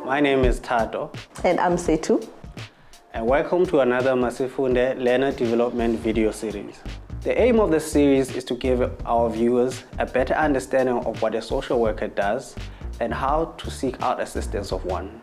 My name is Tato. And I'm Setu. And welcome to another Masifunde Learner Development video series. The aim of the series is to give our viewers a better understanding of what a social worker does and how to seek out assistance of one.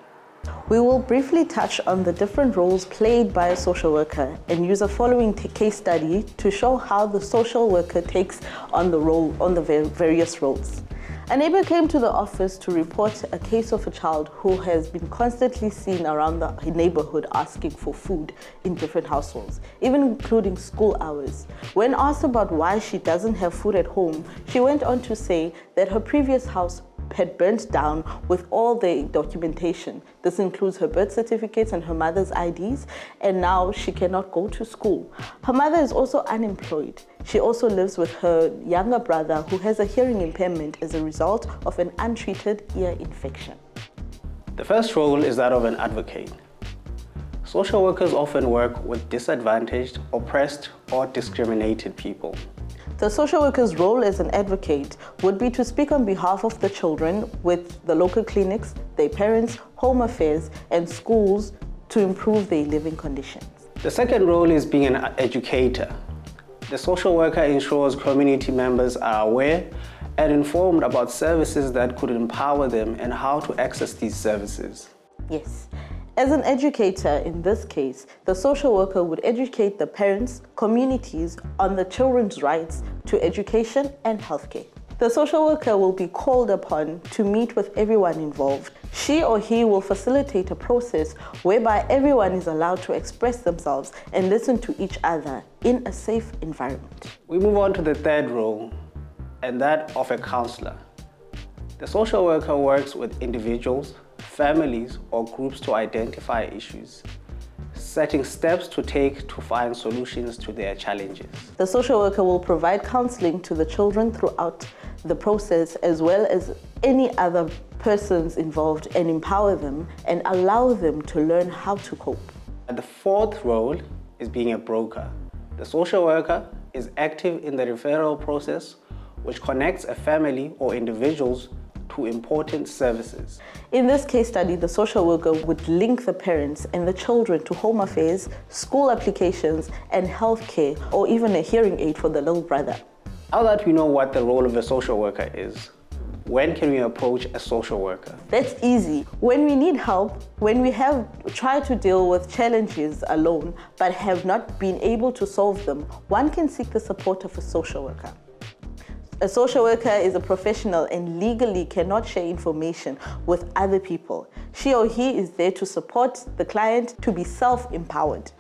We will briefly touch on the different roles played by a social worker and use a following case study to show how the social worker takes on the various roles. A neighbor came to the office to report a case of a child who has been constantly seen around the neighborhood asking for food in different households, even including school hours. When asked about why she doesn't have food at home, she went on to say that her previous house had burnt down with all the documentation. This includes her birth certificates and her mother's IDs, and now she cannot go to school. Her mother is also unemployed. She also lives with her younger brother who has a hearing impairment as a result of an untreated ear infection. The first role is that of an advocate. Social workers often work with disadvantaged, oppressed, or discriminated people. The social worker's role as an advocate would be to speak on behalf of the children with the local clinics, their parents, home affairs, and schools to improve their living conditions. The second role is being an educator. The social worker ensures community members are aware and informed about services that could empower them and how to access these services. Yes. As an educator in this case, the social worker would educate the parents, communities on the children's rights to education and healthcare. The social worker will be called upon to meet with everyone involved. She or he will facilitate a process whereby everyone is allowed to express themselves and listen to each other in a safe environment. We move on to the third role, and that of a counselor. The social worker works with individuals, families, or groups to identify issues, setting steps to take to find solutions to their challenges. The social worker will provide counseling to the children throughout the process, as well as any other persons involved, and empower them and allow them to learn how to cope. And the fourth role is being a broker. The social worker is active in the referral process, which connects a family or individuals to important services. In this case study, the social worker would link the parents and the children to home affairs, school applications, and healthcare, or even a hearing aid for the little brother. Now that we know what the role of a social worker is, when can we approach a social worker? That's easy. When we need help, when we have tried to deal with challenges alone but have not been able to solve them, one can seek the support of a social worker. A social worker is a professional and legally cannot share information with other people. She or he is there to support the client to be self-empowered.